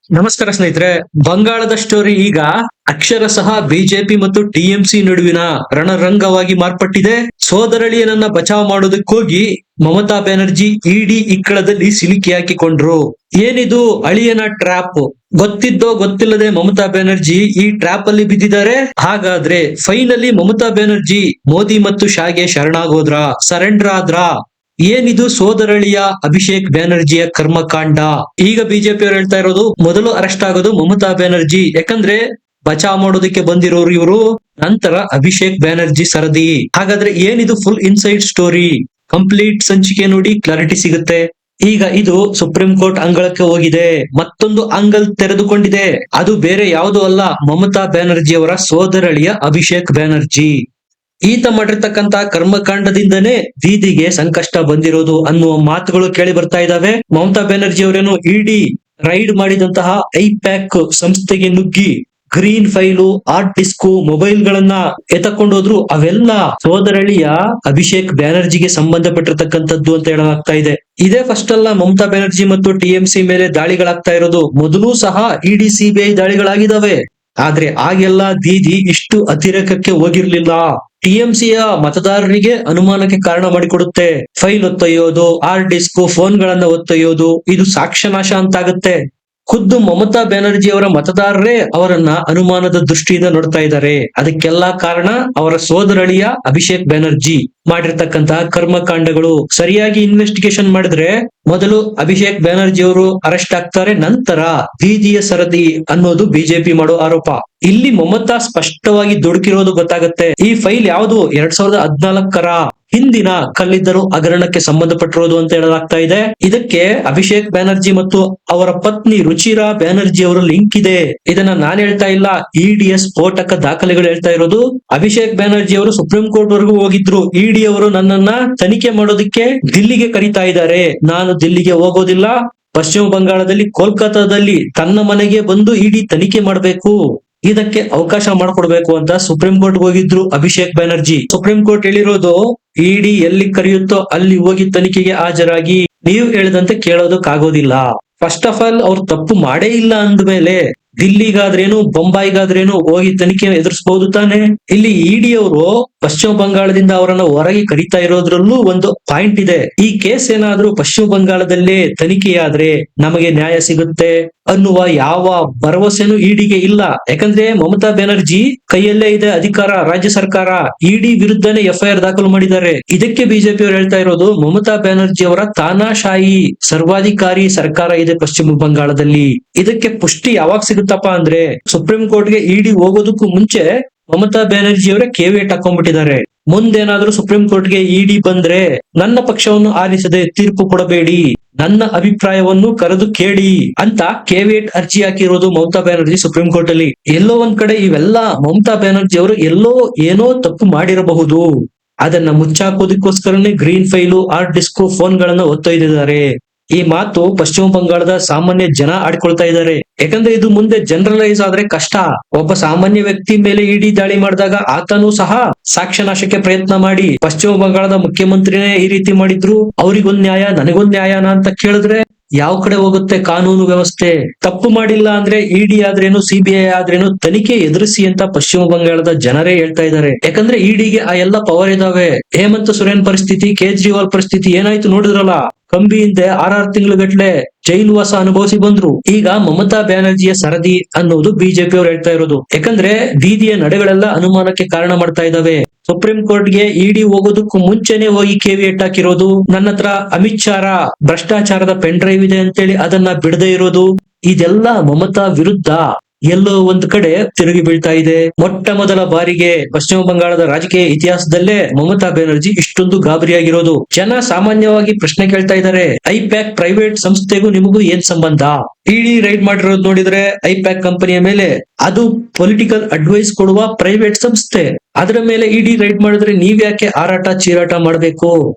ನಮಸ್ಕಾರ ಸ್ನೇಹಿತರೆ. ಬಂಗಾಳದ ಸ್ಟೋರಿ ಈಗ ಅಕ್ಷರಶಃ ಬಿಜೆಪಿ ಮತ್ತು ಟಿಎಂಸಿ ನಡುವಿನ ರಣರಂಗವಾಗಿ ಮಾರ್ಪಟ್ಟಿದೆ. ಸೋದರಳಿಯನನ್ನ ಬಚಾವ್ ಮಾಡೋದಕ್ಕೋಗಿ ಮಮತಾ ಬ್ಯಾನರ್ಜಿ ಇಡಿ ಇಕ್ಕಳದಲ್ಲಿ ಸಿಲುಕಿ ಹಾಕಿಕೊಂಡ್ರು. ಏನಿದು ಅಳಿಯನ ಟ್ರ್ಯಾಪ್? ಗೊತ್ತಿದ್ದೋ ಗೊತ್ತಿಲ್ಲದೆ ಮಮತಾ ಬ್ಯಾನರ್ಜಿ ಈ ಟ್ರ್ಯಾಪ್ ಅಲ್ಲಿ ಬಿದ್ದಿದ್ದಾರೆ. ಹಾಗಾದ್ರೆ ಫೈನಲಿ ಮಮತಾ ಬ್ಯಾನರ್ಜಿ ಮೋದಿ ಮತ್ತು ಶಾಗೆ ಸರೆಂಡರ್ ಆದ್ರ? ಏನಿದು ಸೋದರಳಿಯ ಅಭಿಷೇಕ್ ಬ್ಯಾನರ್ಜಿಯ ಕರ್ಮಕಾಂಡ? ಈಗ ಬಿಜೆಪಿ ಅವರು ಹೇಳ್ತಾ ಇರೋದು ಮೊದಲು ಅರೆಸ್ಟ್ ಆಗೋದು ಮಮತಾ ಬ್ಯಾನರ್ಜಿ, ಯಾಕಂದ್ರೆ ಬಚಾವ್ ಮಾಡೋದಕ್ಕೆ ಬಂದಿರೋರು ಇವರು, ನಂತರ ಅಭಿಷೇಕ್ ಬ್ಯಾನರ್ಜಿ ಸರದಿ. ಹಾಗಾದ್ರೆ ಏನಿದು ಫುಲ್ ಇನ್ಸೈಡ್ ಸ್ಟೋರಿ? ಕಂಪ್ಲೀಟ್ ಸಂಚಿಕೆ ನೋಡಿ ಕ್ಲಾರಿಟಿ ಸಿಗುತ್ತೆ. ಈಗ ಇದು ಸುಪ್ರೀಂ ಕೋರ್ಟ್ ಅಂಗಳಕ್ಕೆ ಹೋಗಿದೆ, ಮತ್ತೊಂದು ಅಂಗಲ್ ತೆರೆದುಕೊಂಡಿದೆ. ಅದು ಬೇರೆ ಯಾವುದೂ ಅಲ್ಲ, ಮಮತಾ ಬ್ಯಾನರ್ಜಿ ಅವರ ಸೋದರಳಿಯ ಅಭಿಷೇಕ್ ಬ್ಯಾನರ್ಜಿ. ಈತ ಮಾಡಿರ್ತಕ್ಕಂತ ಕರ್ಮಕಾಂಡದಿಂದನೇ ದೀದಿಗೆ ಸಂಕಷ್ಟ ಬಂದಿರೋದು ಅನ್ನುವ ಮಾತುಗಳು ಕೇಳಿ ಬರ್ತಾ ಇದಾವೆ. ಮಮತಾ ಬ್ಯಾನರ್ಜಿ ಅವರೇನು ಇಡಿ ರೈಡ್ ಮಾಡಿದಂತಹ ಐಪ್ಯಾಕ್ ಸಂಸ್ಥೆಗೆ ನುಗ್ಗಿ green file, hard disc, mobile ಗಳನ್ನ ಎತ್ತಕೊಂಡೋದ್ರು. ಅವೆಲ್ಲ ಸೋದರಳಿಯ ಅಭಿಷೇಕ್ ಬ್ಯಾನರ್ಜಿಗೆ ಸಂಬಂಧಪಟ್ಟಿರ್ತಕ್ಕಂಥದ್ದು ಅಂತ ಹೇಳಲಾಗ್ತಾ ಇದೆ. ಇದೇ ಫಸ್ಟ್ ಅಲ್ಲ ಮಮತಾ ಬ್ಯಾನರ್ಜಿ ಮತ್ತು ಟಿಎಂಸಿ ಮೇಲೆ ದಾಳಿಗಳಾಗ್ತಾ ಇರೋದು. ಮೊದಲು ಸಹ ಇಡಿ ಸಿಬಿಐ ದಾಳಿಗಳಾಗಿದ್ದಾವೆ. ಆದ್ರೆ ಆಗೆಲ್ಲ ದೀದಿ ಇಷ್ಟು ಅತಿರೇಕಕ್ಕೆ ಹೋಗಿರ್ಲಿಲ್ಲ. ಟಿಎಂಸಿಯ ಮತದಾರರಿಗೆ ಅನುಮಾನಕ್ಕೆ ಕಾರಣ ಮಾಡಿಕೊಡುತ್ತೆ. ಫೈಲ್ ಒತ್ತೊಯ್ಯೋದು, ಹಾರ್ಡ್ ಡಿಸ್ಕ್, ಫೋನ್ಗಳನ್ನ ಒತ್ತೊಯ್ಯೋದು, ಇದು ಸಾಕ್ಷ್ಯನಾಶ ಅಂತಾಗುತ್ತೆ. ಖುದ್ದು ಮಮತಾ ಬ್ಯಾನರ್ಜಿ ಅವರ ಮತದಾರರೇ ಅವರನ್ನ ಅನುಮಾನದ ದೃಷ್ಟಿಯಿಂದ ನೋಡ್ತಾ ಇದ್ದಾರೆ. ಅದಕ್ಕೆಲ್ಲ ಕಾರಣ ಅವರ ಸೋದರಳಿಯ ಅಭಿಷೇಕ್ ಬ್ಯಾನರ್ಜಿ ಮಾಡಿರ್ತಕ್ಕಂತಹ ಕರ್ಮಕಾಂಡಗಳು. ಸರಿಯಾಗಿ ಇನ್ವೆಸ್ಟಿಗೇಷನ್ ಮಾಡಿದ್ರೆ ಮೊದಲು ಅಭಿಷೇಕ್ ಬ್ಯಾನರ್ಜಿ ಅವರು ಅರೆಸ್ಟ್ ಆಗ್ತಾರೆ, ನಂತರ ದೀದಿಯ ಸರದಿ ಅನ್ನೋದು ಬಿಜೆಪಿ ಮಾಡೋ ಆರೋಪ. ಇಲ್ಲಿ ಮಮತಾ ಸ್ಪಷ್ಟವಾಗಿ ದುಡುಕಿರೋದು ಗೊತ್ತಾಗುತ್ತೆ. ಈ ಫೈಲ್ ಯಾವುದು 2014ರ ಹಿಂದಿನ ಕಲ್ಲಿದ್ದಲು ಹಗರಣಕ್ಕೆ ಸಂಬಂಧಪಟ್ಟಿರೋದು ಅಂತ ಹೇಳಲಾಗ್ತಾ ಇದೆ. ಇದಕ್ಕೆ ಅಭಿಷೇಕ್ ಬ್ಯಾನರ್ಜಿ ಮತ್ತು ಅವರ ಪತ್ನಿ ರುಚಿರಾ ಬ್ಯಾನರ್ಜಿ ಅವರು ಲಿಂಕ್ ಇದೆ. ಇದನ್ನ ನಾನ್ ಹೇಳ್ತಾ ಇಲ್ಲ, ಇಡಿಯ ಸ್ಫೋಟಕ ದಾಖಲೆಗಳು ಹೇಳ್ತಾ ಇರೋದು. ಅಭಿಷೇಕ್ ಬ್ಯಾನರ್ಜಿ ಅವರು ಸುಪ್ರೀಂ ಕೋರ್ಟ್ ವರೆಗೂ ಹೋಗಿದ್ರು. ಇಡಿ ಅವರು ನನ್ನನ್ನ ತನಿಖೆ ಮಾಡೋದಕ್ಕೆ ದಿಲ್ಲಿಗೆ ಕರೀತಾ ಇದ್ದಾರೆ, ನಾನು ದಿಲ್ಲಿಗೆ ಹೋಗೋದಿಲ್ಲ, ಪಶ್ಚಿಮ ಬಂಗಾಳದಲ್ಲಿ ಕೋಲ್ಕತ್ತಾದಲ್ಲಿ ತನ್ನ ಮನೆಗೆ ಬಂದು ಇಡಿ ತನಿಖೆ ಮಾಡಬೇಕು, ಇದಕ್ಕೆ ಅವಕಾಶ ಮಾಡಿಕೊಡ್ಬೇಕು ಅಂತ ಸುಪ್ರೀಂ ಕೋರ್ಟ್ ಹೋಗಿದ್ರು ಅಭಿಷೇಕ್ ಬ್ಯಾನರ್ಜಿ. ಸುಪ್ರೀಂ ಕೋರ್ಟ್ ಹೇಳಿರೋದು, ಇಡಿ ಎಲ್ಲಿ ಕರೆಯುತ್ತೋ ಅಲ್ಲಿ ಹೋಗಿ ತನಿಖೆಗೆ ಹಾಜರಾಗಿ, ನೀವು ಹೇಳಿದಂತೆ ಕೇಳೋದಕ್ಕಾಗೋದಿಲ್ಲ. ಫಸ್ಟ್ ಆಫ್ ಆಲ್ ಅವ್ರು ತಪ್ಪು ಮಾಡೇ ಇಲ್ಲ ಅಂದ್ಮೇಲೆ ದಿಲ್ಲಿಗಾದ್ರೇನು ಬೊಂಬಾಯಿಗಾದ್ರೇನು ಹೋಗಿ ತನಿಖೆ ಎದುರಿಸಬಹುದು ತಾನೆ. ಇಲ್ಲಿ ಇಡಿ ಅವರು ಪಶ್ಚಿಮ ಬಂಗಾಳದಿಂದ ಅವರನ್ನ ಹೊರಗೆ ಕರೀತಾ ಇರೋದ್ರಲ್ಲೂ ಒಂದು ಪಾಯಿಂಟ್ ಇದೆ. ಈ ಕೇಸ್ ಏನಾದ್ರೂ ಪಶ್ಚಿಮ ಬಂಗಾಳದಲ್ಲೇ ತನಿಖೆಯಾದ್ರೆ ನಮಗೆ ನ್ಯಾಯ ಸಿಗುತ್ತೆ ಅನ್ನುವ ಯಾವ ಭರವಸೆನೂ ಇಡಿಗೆ ಇಲ್ಲ. ಯಾಕಂದ್ರೆ ಮಮತಾ ಬ್ಯಾನರ್ಜಿ ಕೈಯಲ್ಲೇ ಇದೆ ಅಧಿಕಾರ, ರಾಜ್ಯ ಸರ್ಕಾರ. ಇಡಿ ವಿರುದ್ಧನೇ ಎಫ್ಐಆರ್ ದಾಖಲು ಮಾಡಿದ್ದಾರೆ. ಇದಕ್ಕೆ ಬಿಜೆಪಿ ಅವರು ಹೇಳ್ತಾ ಇರೋದು, ಮಮತಾ ಬ್ಯಾನರ್ಜಿ ಅವರ ತಾನಾಶಾಹಿ ಸರ್ವಾಧಿಕಾರಿ ಸರ್ಕಾರ ಇದೆ ಪಶ್ಚಿಮ ಬಂಗಾಳದಲ್ಲಿ. ಇದಕ್ಕೆ ಪುಷ್ಟಿ ಯಾವಾಗ ಸಿಗುತ್ತಪ್ಪ ಅಂದ್ರೆ, ಸುಪ್ರೀಂ ಕೋರ್ಟ್ಗೆ ಇಡಿ ಹೋಗೋದಕ್ಕೂ ಮುಂಚೆ ಮಮತಾ ಬ್ಯಾನರ್ಜಿ ಅವರೇ ಕೇವಿಯೇಟ್ ಹಾಕೊಂಡ್ಬಿಟ್ಟಿದ್ದಾರೆ. ಮುಂದೇನಾದ್ರೂ ಸುಪ್ರೀಂ ಕೋರ್ಟ್ಗೆ ಇಡಿ ಬಂದ್ರೆ ನನ್ನ ಪಕ್ಷವನ್ನು ಆಲಿಸದೆ ತೀರ್ಪು ಕೊಡಬೇಡಿ, ನನ್ನ ಅಭಿಪ್ರಾಯವನ್ನು ಕರೆದು ಕೇಳಿ ಅಂತ ಕೇವಿಯೇಟ್ ಅರ್ಜಿ ಹಾಕಿರೋದು ಮಮತಾ ಬ್ಯಾನರ್ಜಿ ಸುಪ್ರೀಂ ಕೋರ್ಟ್ ಅಲ್ಲಿ. ಎಲ್ಲೋ ಒಂದ್ ಕಡೆ ಇವೆಲ್ಲ ಮಮತಾ ಬ್ಯಾನರ್ಜಿ ಅವರು ಎಲ್ಲೋ ಏನೋ ತಪ್ಪು ಮಾಡಿರಬಹುದು, ಅದನ್ನ ಮುಚ್ಚಾಕೋದಕ್ಕೋಸ್ಕರನೇ green file, hard disk, phone ಗಳನ್ನ ಒತ್ತೊಯ್ದಿದ್ದಾರೆ. ಈ ಮಾತು ಪಶ್ಚಿಮ ಬಂಗಾಳದ ಸಾಮಾನ್ಯ ಜನ ಆಡ್ಕೊಳ್ತಾ ಇದ್ದಾರೆ. ಯಾಕಂದ್ರೆ ಇದು ಮುಂದೆ ಜನರಲೈಸ್ ಆದ್ರೆ ಕಷ್ಟ. ಒಬ್ಬ ಸಾಮಾನ್ಯ ವ್ಯಕ್ತಿ ಮೇಲೆ ಇಡಿ ದಾಳಿ ಮಾಡಿದಾಗ ಆತನೂ ಸಹ ಸಾಕ್ಷ್ಯನಾಶಕ್ಕೆ ಪ್ರಯತ್ನ ಮಾಡಿ, ಪಶ್ಚಿಮ ಬಂಗಾಳದ ಮುಖ್ಯಮಂತ್ರಿನೇ ಈ ರೀತಿ ಮಾಡಿದ್ರು, ಅವ್ರಿಗೊಂದ್ ನ್ಯಾಯ ನನಗೊಂದ್ ನ್ಯಾಯನ ಅಂತ ಕೇಳಿದ್ರೆ ಯಾವ ಕಡೆ ಹೋಗುತ್ತೆ ಕಾನೂನು ವ್ಯವಸ್ಥೆ? ತಪ್ಪು ಮಾಡಿಲ್ಲ ಅಂದ್ರೆ ಇಡಿ ಆದ್ರೇನು ಸಿಬಿಐ ಆದ್ರೇನು ತನಿಖೆ ಎದುರಿಸಿ ಅಂತ ಪಶ್ಚಿಮ ಬಂಗಾಳದ ಜನರೇ ಹೇಳ್ತಾ ಇದ್ದಾರೆ. ಯಾಕಂದ್ರೆ ಇಡಿಗೆ ಆ ಎಲ್ಲ ಪವರ್ ಇದಾವೆ. ಹೇಮಂತ್ ಸೊರೇನ್ ಪರಿಸ್ಥಿತಿ, ಕೇಜ್ರಿವಾಲ್ ಪರಿಸ್ಥಿತಿ ಏನಾಯ್ತು ನೋಡಿದ್ರಲ್ಲ. ಕಂಬಿ ಹಿಂದೆ 6 ತಿಂಗಳುಗಟ್ಲೆ ಜೈಲುವಾಸ ಅನುಭವಿಸಿ ಬಂದ್ರು. ಈಗ ಮಮತಾ ಬ್ಯಾನರ್ಜಿಯ ಸರದಿ ಅನ್ನೋದು ಬಿಜೆಪಿ ಅವರು ಹೇಳ್ತಾ ಇರೋದು. ಯಾಕಂದ್ರೆ ದೀದಿಯ ನಡೆಗಳೆಲ್ಲ ಅನುಮಾನಕ್ಕೆ ಕಾರಣ ಮಾಡ್ತಾ ಇದಾವೆ. ಸುಪ್ರೀಂ ಕೋರ್ಟ್ಗೆ ಇಡಿ ಹೋಗೋದಕ್ಕೂ ಮುಂಚೆನೆ ಹೋಗಿ ಕೇವಿಯೇಟ್ ಹಾಕಿರೋದು, ನನ್ನ ಹತ್ರ ಅಮಿತ್ ಶಾ ಭ್ರಷ್ಟಾಚಾರದ ಪೆನ್ ಡ್ರೈವ್ ಇದೆ ಅಂತೇಳಿ ಅದನ್ನ ಬಿಡದೇ ಇರೋದು, ಇದೆಲ್ಲ ಮಮತಾ ವಿರುದ್ಧ ಎಲ್ಲೋ ಒಂದ್ ಕಡೆ ತಿರುಗಿ ಬೀಳ್ತಾ ಇದೆ. ಮೊಟ್ಟ ಮೊದಲ ಬಾರಿಗೆ ಪಶ್ಚಿಮ ಬಂಗಾಳದ ರಾಜಕೀಯ ಇತಿಹಾಸದಲ್ಲೇ ಮಮತಾ ಬ್ಯಾನರ್ಜಿ ಇಷ್ಟೊಂದು ಗಾಬರಿಯಾಗಿರೋದು. ಜನ ಸಾಮಾನ್ಯವಾಗಿ ಪ್ರಶ್ನೆ ಕೇಳ್ತಾ ಇದ್ದಾರೆ, ಐಪ್ಯಾಕ್ ಪ್ರೈವೇಟ್ ಸಂಸ್ಥೆಗೂ ನಿಮಗೂ ಏನ್ ಸಂಬಂಧ? ಇಡಿ ರೈಡ್ ಮಾಡಿರೋದು ನೋಡಿದ್ರೆ ಐಪ್ಯಾಕ್ ಕಂಪನಿಯ ಮೇಲೆ, ಅದು ಪೊಲಿಟಿಕಲ್ ಅಡ್ವೈಸ್ ಕೊಡುವ ಪ್ರೈವೇಟ್ ಸಂಸ್ಥೆ. ಅದರ ಮೇಲೆ ಇಡಿ ರೈಡ್ ಮಾಡಿದ್ರೆ ನೀವ್ ಯಾಕೆ ಹಾರಾಟ ಚೀರಾಟ ಮಾಡ್ಬೇಕು?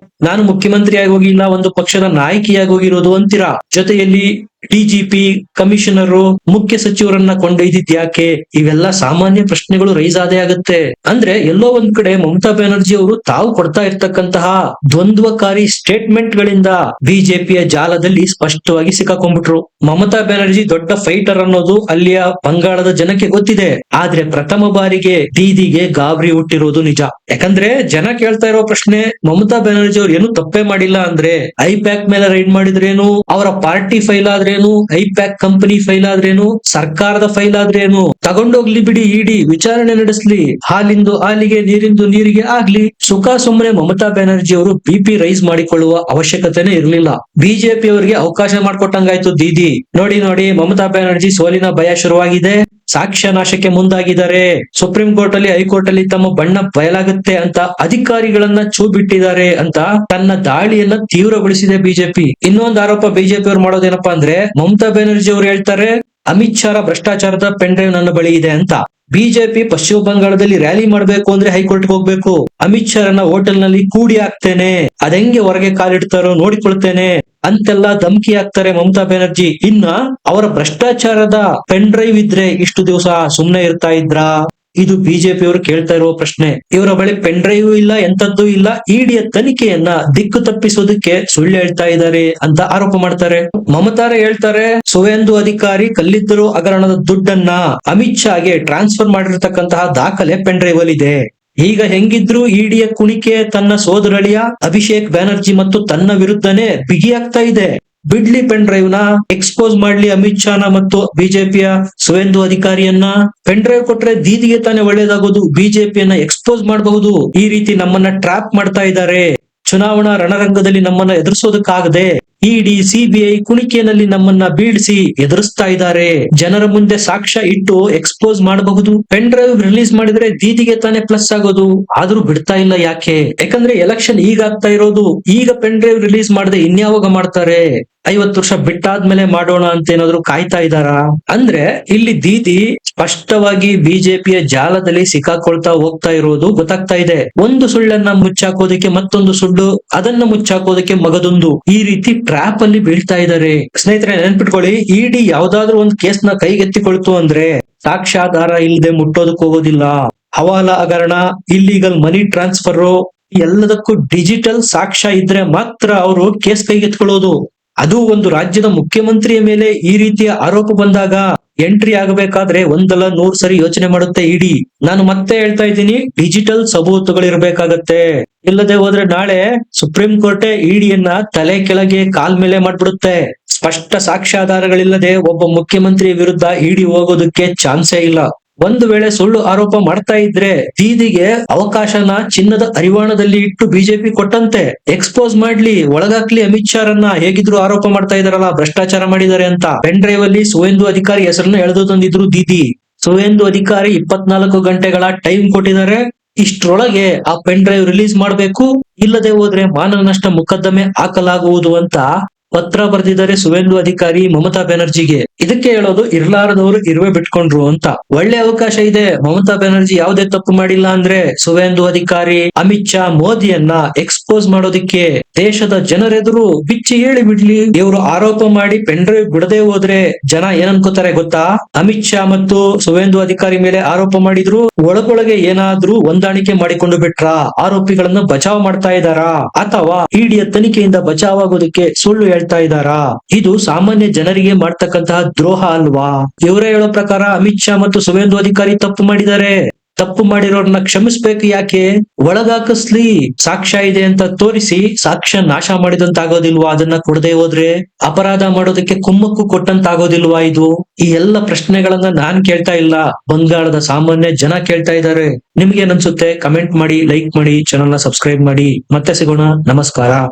ನಾನು ಮುಖ್ಯಮಂತ್ರಿಯಾಗಿ ಹೋಗಿಲ್ಲ, ಒಂದು ಪಕ್ಷದ ನಾಯಕಿಯಾಗಿ ಹೋಗಿರೋದು ಅಂತೀರಾ. ಜೊತೆಯಲ್ಲಿ ಡಿಜಿಪಿ, ಕಮಿಷನರು, ಮುಖ್ಯ ಸಚಿವರನ್ನ ಕೊಂಡೊಯ್ದಿದ್ಯಾಕೆ? ಇವೆಲ್ಲ ಸಾಮಾನ್ಯ ಪ್ರಶ್ನೆಗಳು ರೈಸ್ ಆದೇ ಆಗುತ್ತೆ. ಅಂದ್ರೆ ಎಲ್ಲೋ ಒಂದ್ ಕಡೆ ಮಮತಾ ಬ್ಯಾನರ್ಜಿ ಅವರು ತಾವು ಕೊಡ್ತಾ ಇರ್ತಕ್ಕಂತಹ ದ್ವಂದ್ವಕಾರಿ ಸ್ಟೇಟ್ಮೆಂಟ್ ಗಳಿಂದ ಬಿಜೆಪಿಯ ಜಾಲದಲ್ಲಿ ಸ್ಪಷ್ಟವಾಗಿ ಸಿಕ್ಕಾಕೊಂಡ್ಬಿಟ್ರು. ಮಮತಾ ಬ್ಯಾನರ್ಜಿ ದೊಡ್ಡ ಫೈಟರ್ ಅನ್ನೋದು ಅಲ್ಲಿಯ ಬಂಗಾಳದ ಜನಕ್ಕೆ ಗೊತ್ತಿದೆ. ಆದ್ರೆ ಪ್ರಥಮ ಬಾರಿಗೆ ದೀದಿಗೆ ಗಾಬರಿ ಹುಟ್ಟಿರೋದು ನಿಜ. ಯಾಕಂದ್ರೆ ಜನ ಕೇಳ್ತಾ ಇರೋ ಪ್ರಶ್ನೆ, ಮಮತಾ ಬ್ಯಾನರ್ಜಿ ಅವ್ರು ಏನು ತಪ್ಪೇ ಮಾಡಿಲ್ಲ ಅಂದ್ರೆ ಐಪ್ಯಾಕ್ ಮೇಲೆ ರೈಡ್ ಮಾಡಿದ್ರೇನು, ಅವರ ಪಾರ್ಟಿ ಫೈಲ್ ಆದ್ರೇನು, ಐಪ್ಯಾಕ್ ಕಂಪನಿ ಫೈಲ್ ಆದ್ರೇನು, ಸರ್ಕಾರದ ಫೈಲ್ ಆದ್ರೇನು, ತಗೊಂಡೋಗ್ಲಿ ಬಿಡಿ, ಇಡಿ ವಿಚಾರಣೆ ನಡೆಸ್ಲಿ, ಹಾಲಿಂದು ಹಾಲಿಗೆ, ನೀರಿಂದು ನೀರಿಗೆ ಆಗ್ಲಿ. ಸುಖ ಸುಮ್ಮನೆ ಮಮತಾ ಬ್ಯಾನರ್ಜಿ ಅವರು ಬಿಪಿ ರೈಸ್ ಮಾಡಿಕೊಳ್ಳುವ ಅವಶ್ಯಕತೆನೇ ಇರಲಿಲ್ಲ. ಬಿಜೆಪಿ ಅವರಿಗೆ ಅವಕಾಶ ಮಾಡ್ಕೊಟ್ಟಂಗಾಯ್ತು ದೀದಿ. ನೋಡಿ ನೋಡಿ, ಮಮತಾ ಬ್ಯಾನರ್ಜಿ ಸೋಲಿನ ಭಯ ಶುರುವಾಗಿದೆ, ಸಾಕ್ಷ್ಯ ನಾಶಕ್ಕೆ ಮುಂದಾಗಿದ್ದಾರೆ, ಸುಪ್ರೀಂ ಕೋರ್ಟ್ ಅಲ್ಲಿ, ಹೈಕೋರ್ಟ್ ಅಲ್ಲಿ ತಮ್ಮ ಬಣ್ಣ ಬಯಲಾಗುತ್ತೆ ಅಂತ ಅಧಿಕಾರಿಗಳನ್ನ ಚೂ ಬಿಟ್ಟಿದ್ದಾರೆ ಅಂತ ತನ್ನ ದಾಳಿಯನ್ನ ತೀವ್ರಗೊಳಿಸಿದೆ ಬಿಜೆಪಿ. ಇನ್ನೊಂದು ಆರೋಪ ಬಿಜೆಪಿ ಅವರು ಮಾಡೋದೇನಪ್ಪಾ ಅಂದ್ರೆ, ಮಮತಾ ಬ್ಯಾನರ್ಜಿ ಅವರು ಹೇಳ್ತಾರೆ ಅಮಿತ್ ಶಾ ಭ್ರಷ್ಟಾಚಾರದ ಪೆನ್ ಡ್ರೈವ್ ನನ್ನ ಬಳಿ ಇದೆ ಅಂತ. ಬಿಜೆಪಿ ಪಶ್ಚಿಮ ಬಂಗಾಳದಲ್ಲಿ ರ್ಯಾಲಿ ಮಾಡ್ಬೇಕು ಅಂದ್ರೆ ಹೈಕೋರ್ಟ್ ಹೋಗ್ಬೇಕು, ಅಮಿತ್ ಶಾ ಹೋಟೆಲ್ ನಲ್ಲಿ ಕೂಡಿ ಹಾಕ್ತೇನೆ, ಅದೆಂಗೆ ಹೊರಗೆ ಕಾಲಿಡ್ತಾರೋ ನೋಡಿಕೊಳ್ತೇನೆ ಅಂತೆಲ್ಲ ಧಮಕಿ ಹಾಕ್ತಾರೆ ಮಮತಾ ಬ್ಯಾನರ್ಜಿ. ಇನ್ನ ಅವರ ಭ್ರಷ್ಟಾಚಾರದ ಪೆನ್ ಡ್ರೈವ್ ಇದ್ರೆ ಇಷ್ಟು ದಿವಸ ಸುಮ್ನೆ ಇರ್ತಾ ಇದ್ರಾ? ಇದು ಬಿಜೆಪಿ ಅವರು ಕೇಳ್ತಾ ಇರುವ ಪ್ರಶ್ನೆ. ಇವರ ಬಳಿ ಪೆನ್ ಡ್ರೈವ್ ಇಲ್ಲ, ಎಂತದ್ದು ಇಲ್ಲ, ಇಡಿಯ ತನಿಖೆಯನ್ನ ದಿಕ್ಕು ತಪ್ಪಿಸೋದಕ್ಕೆ ಸುಳ್ಳು ಹೇಳ್ತಾ ಇದ್ದಾರೆ ಅಂತ ಆರೋಪ ಮಾಡ್ತಾರೆ. ಮಮತಾರ ಹೇಳ್ತಾರೆ ಸುವೇಂದು ಅಧಿಕಾರಿ ಕಲ್ಲಿದ್ದಲು ಹಗರಣದ ದುಡ್ಡನ್ನ ಅಮಿತ್ ಶಾಗೆ ಟ್ರಾನ್ಸ್ಫರ್ ಮಾಡಿರ್ತಕ್ಕಂತಹ ದಾಖಲೆ ಪೆನ್ ಡ್ರೈವ್ ಅಲ್ಲಿ ಇದೆ. ಈಗ ಹೆಂಗಿದ್ರು ಇಡಿಯ ಕುಣಿಕೆ ತನ್ನ ಸೋದರಳಿಯ ಅಭಿಷೇಕ್ ಬ್ಯಾನರ್ಜಿ ಮತ್ತು ತನ್ನ ವಿರುದ್ಧನೇ ಬಿಗಿಯಾಗ್ತಾ ಇದೆ. ಬಿಡ್ಲಿ ಪೆನ್ ಡ್ರೈವ್ ನ, ಎಕ್ಸ್ಪೋಸ್ ಮಾಡ್ಲಿ ಅಮಿತ್ ಶಾನ ಮತ್ತು ಬಿಜೆಪಿಯ ಸುವೇಂದು ಅಧಿಕಾರಿಯನ್ನ. ಪೆನ್ ಡ್ರೈವ್ ಕೊಟ್ರೆ ದೀದಿಗೆ ತಾನೇ ಒಳ್ಳೇದಾಗೋದು, ಬಿಜೆಪಿಯನ್ನ ಎಕ್ಸ್ಪೋಸ್ ಮಾಡಬಹುದು. ಈ ರೀತಿ ನಮ್ಮನ್ನ ಟ್ರ್ಯಾಪ್ ಮಾಡ್ತಾ ಇದ್ದಾರೆ. ಚುನಾವಣಾ ರಣರಂಗದಲ್ಲಿ ನಮ್ಮನ್ನ ಎದುರಿಸೋದಕ್ಕಾಗದೆ ಇಡಿ, ಸಿಬಿಐ ಕುಣಿಕೆಯಲ್ಲಿ ನಮ್ಮನ್ನ ಬೀಳಿಸಿ ಎದುರಿಸ್ತಾ ಇದ್ದಾರೆ. ಜನರ ಮುಂದೆ ಸಾಕ್ಷ್ಯ ಇಟ್ಟು ಎಕ್ಸ್ಪೋಸ್ ಮಾಡಬಹುದು. ಪೆನ್ ಡ್ರೈವ್ ರಿಲೀಸ್ ಮಾಡಿದ್ರೆ ದೀದಿಗೆ ತಾನೇ ಪ್ಲಸ್ ಆಗೋದು. ಆದ್ರೂ ಬಿಡ್ತಾ ಇಲ್ಲ, ಯಾಕೆ? ಯಾಕಂದ್ರೆ ಎಲೆಕ್ಷನ್ ಈಗ ಆಗ್ತಾ ಇರೋದು. ಈಗ ಪೆನ್ ಡ್ರೈವ್ ರಿಲೀಸ್ ಮಾಡದೆ ಇನ್ಯಾವಾಗ ಮಾಡ್ತಾರೆ? 50 ವರ್ಷ ಬಿಟ್ಟಾದ್ಮೇಲೆ ಮಾಡೋಣ ಅಂತ ಏನಾದ್ರು ಕಾಯ್ತಾ ಇದ್ದಾರಾ? ಅಂದ್ರೆ ಇಲ್ಲಿ ದೀದಿ ಸ್ಪಷ್ಟವಾಗಿ ಬಿಜೆಪಿಯ ಜಾಲದಲ್ಲಿ ಸಿಕ್ಕಾಕೊಳ್ತಾ ಹೋಗ್ತಾ ಇರೋದು ಗೊತ್ತಾಗ್ತಾ ಇದೆ. ಒಂದು ಸುಳ್ಳನ್ನ ಮುಚ್ಚಾಕೋದಕ್ಕೆ ಮತ್ತೊಂದು ಸುಳ್ಳು, ಅದನ್ನ ಮುಚ್ಚಾಕೋದಕ್ಕೆ ಮಗದೊಂದು, ಈ ರೀತಿ ಟ್ರ್ಯಾಪ್ ಅಲ್ಲಿ ಬೀಳ್ತಾ ಇದ್ದಾರೆ. ಸ್ನೇಹಿತರೆ ನೆನ್ಪಿಟ್ಕೊಳ್ಳಿ, ಇಡಿ ಯಾವ್ದಾದ್ರು ಒಂದು ಕೇಸ್ ನ ಕೈಗೆತ್ತಿಕೊಳ್ತು ಅಂದ್ರೆ ಸಾಕ್ಷ್ಯಾಧಾರ ಇಲ್ಲದೆ ಮುಟ್ಟೋದಕ್ಕೆ ಹೋಗೋದಿಲ್ಲ. ಹವಾಲಾ ಹಗರಣ, ಇಲ್ಲಿಗಲ್ ಮನಿ ಟ್ರಾನ್ಸ್ಫರ್, ಎಲ್ಲದಕ್ಕೂ ಡಿಜಿಟಲ್ ಸಾಕ್ಷ್ಯ ಇದ್ರೆ ಮಾತ್ರ ಅವರು ಕೇಸ್ ಕೈಗೆತ್ಕೊಳ್ಳೋದು. ಅದು ಒಂದು ರಾಜ್ಯದ ಮುಖ್ಯಮಂತ್ರಿಯ ಮೇಲೆ ಈ ರೀತಿಯ ಆರೋಪ ಬಂದಾಗ ಎಂಟ್ರಿ ಆಗಬೇಕಾದ್ರೆ ಒಂದಲ್ಲ 100 ಸರಿ ಯೋಚನೆ ಮಾಡುತ್ತೆ ಇಡಿ. ನಾನು ಮತ್ತೆ ಹೇಳ್ತಾ ಇದ್ದೀನಿ, ಡಿಜಿಟಲ್ ಸಬೂತುಗಳಿರ್ಬೇಕಾಗತ್ತೆ. ಇಲ್ಲದೆ ಹೋದ್ರೆ ನಾಳೆ ಸುಪ್ರೀಂ ಕೋರ್ಟ್ ಇಡಿಯನ್ನ ತಲೆ ಕೆಳಗೆ ಕಾಲ್ ಮೇಲೆ ಮಾಡ್ಬಿಡುತ್ತೆ. ಸ್ಪಷ್ಟ ಸಾಕ್ಷ್ಯಾಧಾರಗಳಿಲ್ಲದೆ ಒಬ್ಬ ಮುಖ್ಯಮಂತ್ರಿ ವಿರುದ್ಧ ಇಡಿ ಹೋಗೋದಕ್ಕೆ ಚಾನ್ಸೇ ಇಲ್ಲ. ಒಂದು ವೇಳೆ ಸುಳ್ಳು ಆರೋಪ ಮಾಡ್ತಾ ಇದ್ರೆ ದೀದಿಗೆ ಅವಕಾಶನ ಚಿನ್ನದ ಅರಿವಾಣದಲ್ಲಿ ಇಟ್ಟು ಬಿಜೆಪಿ ಕೊಟ್ಟಂತೆ. ಎಕ್ಸ್ಪೋಸ್ ಮಾಡ್ಲಿ, ಒಳಗಾಕ್ಲಿ ಅಮಿತ್ ಶಾರನ್ನ. ಹೇಗಿದ್ರು ಆರೋಪ ಮಾಡ್ತಾ ಇದಾರಲ್ಲ ಭ್ರಷ್ಟಾಚಾರ ಮಾಡಿದ್ದಾರೆ ಅಂತ. ಪೆನ್ ಡ್ರೈವ್ ಅಲ್ಲಿ ಸುವೇಂದು ಅಧಿಕಾರಿ ಹೆಸರನ್ನ ಎಳೆದು ತಂದಿದ್ರು ದೀದಿ. ಸುವೇಂದು ಅಧಿಕಾರಿ 24 ಗಂಟೆಗಳ ಟೈಮ್ ಕೊಟ್ಟಿದ್ದಾರೆ. ಇಷ್ಟರೊಳಗೆ ಆ ಪೆನ್ ಡ್ರೈವ್ ರಿಲೀಸ್ ಮಾಡ್ಬೇಕು, ಇಲ್ಲದೆ ಹೋದ್ರೆ ಮಾನವ ನಷ್ಟ ಮೊಕದ್ದಮೆ ಹಾಕಲಾಗುವುದು ಅಂತ ಪತ್ರ ಬರೆದಿದ್ದಾರೆ ಸುವೇಂದು ಅಧಿಕಾರಿ ಮಮತಾ ಬ್ಯಾನರ್ಜಿಗೆ. ಇದಕ್ಕೆ ಹೇಳೋದು ಇರ್ಲಾರದವರು ಇರುವೆ ಬಿಟ್ಕೊಂಡ್ರು ಅಂತ. ಒಳ್ಳೆ ಅವಕಾಶ ಇದೆ. ಮಮತಾ ಬ್ಯಾನರ್ಜಿ ಯಾವುದೇ ತಪ್ಪು ಮಾಡಿಲ್ಲ ಅಂದ್ರೆ ಸುವೇಂದು ಅಧಿಕಾರಿ, ಅಮಿತ್ ಶಾ, ಮೋದಿಯನ್ನ ಎಕ್ಸ್ಪೋಸ್ ಮಾಡೋದಿಕ್ಕೆ ದೇಶದ ಜನರೆದುರು ಬಿಚ್ಚಿ ಹೇಳಿ ಬಿಡ್ಲಿ. ಇವರು ಆರೋಪ ಮಾಡಿ ಪೆನ್ ಡ್ರೈವ್ ಬಿಡದೆ ಹೋದ್ರೆ ಜನ ಏನನ್ಕೋತಾರೆ ಗೊತ್ತಾ? ಅಮಿತ್ ಶಾ ಮತ್ತು ಸುವೇಂದು ಅಧಿಕಾರಿ ಮೇಲೆ ಆರೋಪ ಮಾಡಿದ್ರು, ಒಳಗೊಳಗೆ ಏನಾದ್ರೂ ಹೊಂದಾಣಿಕೆ ಮಾಡಿಕೊಂಡು ಬಿಟ್ರ, ಆರೋಪಿಗಳನ್ನ ಬಚಾವ್ ಮಾಡ್ತಾ ಇದ್ದಾರಾ, ಅಥವಾ ಇಡಿಯ ತನಿಖೆಯಿಂದ ಬಚಾವ್ ಆಗೋದಕ್ಕೆ ಸುಳ್ಳು ಹೇಳ್ತಾ ಇದ್ದಾರಾ? ಇದು ಸಾಮಾನ್ಯ ಜನರಿಗೆ ಮಾಡ್ತಕ್ಕಂತಹ ದ್ರೋಹ ಅಲ್ವಾ? ಇವರೇ ಹೇಳೋ ಪ್ರಕಾರ ಅಮಿತ್ ಶಾ ಮತ್ತು ಸುವೇಂದು ಅಧಿಕಾರಿ ತಪ್ಪು ಮಾಡಿದ್ದಾರೆ. ತಪ್ಪು ಮಾಡಿರೋರ್ನ ಕ್ಷಮಿಸ್ಬೇಕು. ಯಾಕೆ? ಒಳಗಾಕಿಸ್ಲಿ, ಸಾಕ್ಷ್ಯ ಇದೆ ಅಂತ ತೋರಿಸಿ ಸಾಕ್ಷ್ಯ ನಾಶ ಮಾಡಿದಂತಾಗೋದಿಲ್ವಾ? ಅದನ್ನ ಕೊಡದೆ ಹೋದ್ರೆ ಅಪರಾಧ ಮಾಡೋದಕ್ಕೆ ಕುಮ್ಮಕ್ಕು ಕೊಟ್ಟಂತಾಗೋದಿಲ್ವಾ? ಇದು ಈ ಎಲ್ಲ ಪ್ರಶ್ನೆಗಳನ್ನ ನಾನ್ ಕೇಳ್ತಾ ಇಲ್ಲ, ಬಂಗಾಳದ ಸಾಮಾನ್ಯ ಜನ ಕೇಳ್ತಾ ಇದ್ದಾರೆ. ನಿಮ್ಗೆ ಏನ್ ಅನ್ಸುತ್ತೆ? ಕಮೆಂಟ್ ಮಾಡಿ, ಲೈಕ್ ಮಾಡಿ, ಚಾನೆಲ್ ನ ಸಬ್ಸ್ಕ್ರೈಬ್ ಮಾಡಿ. ಮತ್ತೆ ಸಿಗೋಣ. ನಮಸ್ಕಾರ.